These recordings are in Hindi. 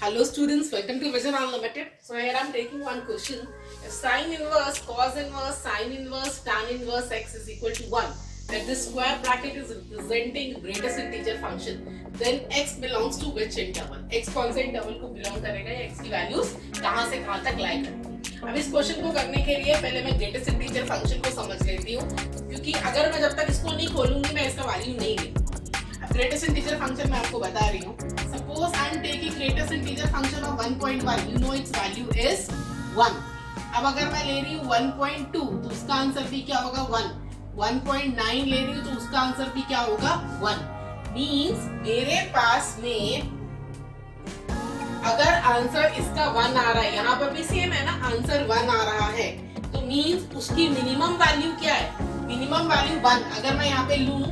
Hello students, welcome to Vision Unlimited. So here I am taking one question. If sine inverse, cos inverse, sine inverse, tan inverse x is equal to 1, that this square bracket is representing greatest integer function, then x belongs to which interval? x कौन से interval को belong करेगा या x की values कहाँ से कहाँ तक lie करती है? अब इस क्वेश्चन को करने के लिए पहले मैं ग्रेटेस्ट इंटीजर फंक्शन को समझ लेती हूँ, क्योंकि अगर मैं जब तक इसको नहीं खोलूंगी मैं इसका वैल्यू नहीं लिखूंगी। अब ग्रेटेस्ट इंटीजर फंक्शन मैं आपको बता रही हूँ। Suppose I am taking greatest integer function of 1.1, you know its value is 1. अब अगर मैं ले रही हूँ 1.2 तो उसका आंसर भी क्या होगा 1. 1.9 ले रही हूँ तो उसका आंसर भी क्या होगा 1. मीन्स मेरे पास में अगर आंसर इसका 1 आ रहा है, यहाँ पर भी सेम है ना, आंसर 1 आ रहा है, तो मीन्स उसकी मिनिमम वैल्यू क्या है? Minimum value 1. अगर मैं यहाँ पे लूँ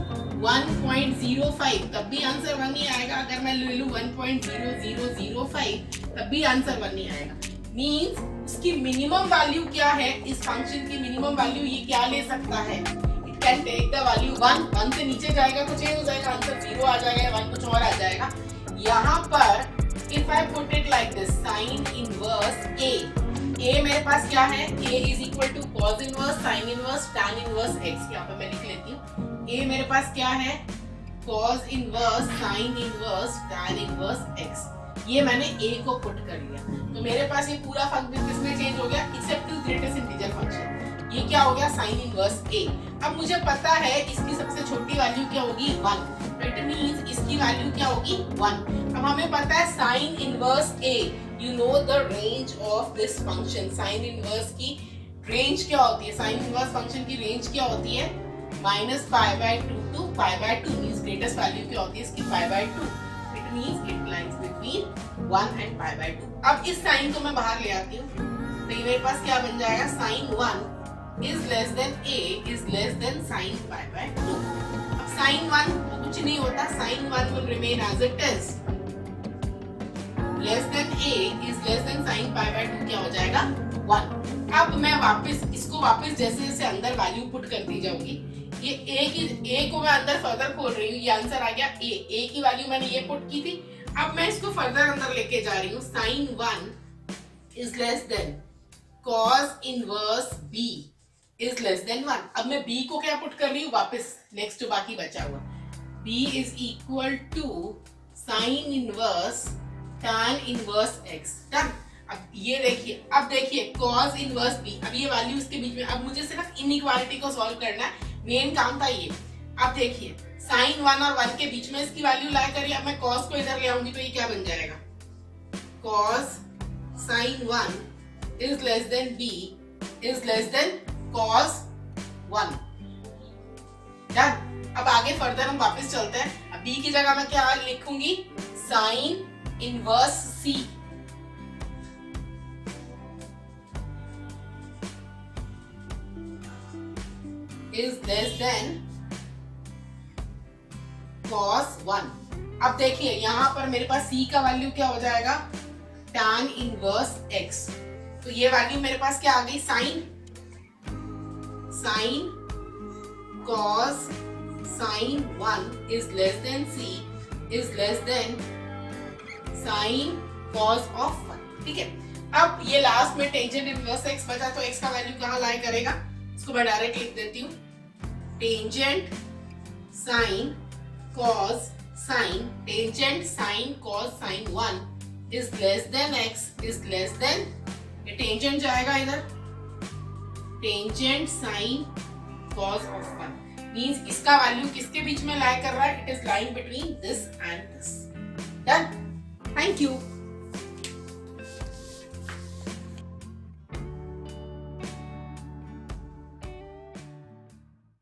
1.05 तब भी आंसर 1 ही आएगा। अगर मैं ले लूं 1.0005 तब भी आंसर 1 ही आएगा। मींस उसकी मिनिमम वैल्यू क्या है? इस फंक्शन की मिनिमम वैल्यू ये क्या ले सकता है? It can take the value 1. 1 से नीचे जाएगा तो चेंज हो जाएगा, आंसर 0 आ जाएगा या 1 कुछ और आ जाएगा। यहाँ पर if I put it like this, sine inverse a मेरे पास क्या है? a is equal to cos inverse, sine inverse, tan inverse x। यहाँ पे मैं लिख लेती हूँ a मेरे पास क्या है? cos inverse, sin inverse, tan inverse x। ये मैंने a को पुट कर लिया, तो मेरे पास ये पूरा फंक्शन किसमें चेंज हो गया? Except to greatest integer function. ये क्या हो गया? sin inverse a। अब मुझे पता है इसकी सबसे छोटी वैल्यू क्या होगी? 1. तो इट मींस इसकी वैल्यू क्या होगी? 1. अब हमें पता है sin inverse a, you know the range of this function. sin inverse की रेंज क्या होती है? sin इनवर्स फंक्शन की रेंज क्या होती है? -π/2 to π/2 means greatest value क्या होती है इसकी? π/2. It means it lies between 1 and π/2. अब इस साइन को मैं बाहर ले आती हूँ, तो ये मेरे पास क्या बन जाएगा? sin 1 is less than a is less than sin π/2. अब sin 1 तो कुछ नहीं होता, sin 1 will remain as it is. Less than a is less than sin π/2 क्या हो जाएगा? 1. अब मैं इसको वापस जैसे जैसे अंदर वैल्यू पुट करती जाऊंगी, ये a को मैं अंदर फर्दर खोल रही हूँ, ये आंसर आ गया a की वैल्यू मैंने ये पुट की थी। अब मैं इसको फर्दर अंदर लेके जा रही हूँ। sin 1 is less than cos inverse b is less than 1. अब मैं b को क्या पुट कर रही हूँ वापस, नेक्स्ट बाकी बचा हुआ, b is equal to sin inverse tan inverse x. Done. अब ये देखिए, अब देखिए cos इनवर्स b, अब ये वैल्यू इसके बीच में, अब मुझे सिर्फ इनइक्वालिटी को सॉल्व करना है, मेन काम था ये। अब देखिए sin 1 और 1 के बीच में इसकी वैल्यू लाई करिए। अब मैं cos को इधर ले आऊंगी तो ये क्या बन जाएगा? cos sin 1 is less than b is less than cos 1. Done. अब आगे फर्दर हम वापस चलते हैं। अब b की जगह मैं क्या लिखूंगी? sin inverse c is less than cos 1. अब देखिए यहाँ पर मेरे पास c का वैल्यू क्या हो जाएगा? tan inverse x. तो ये वैल्यू मेरे पास क्या आ गई? sin cos sin 1 is less than c is less than sin cos of 1. ठीक है। अब ये लास्ट में टेंजेंट इनवर्स x बचा, तो x का वैल्यू कहाँ लाई करेगा? इसको मैं डायरेक्ट लिख देती हूँ, tangent sine cos sine, tangent sine cos sine 1 is less than x is less than, ये टेंजेंट जाएगा इधर, tangent sine cos of 1 means इसका वैल्यू किसके बीच में लाई कर रहा है? It is lying between this and this. Done. Thank you.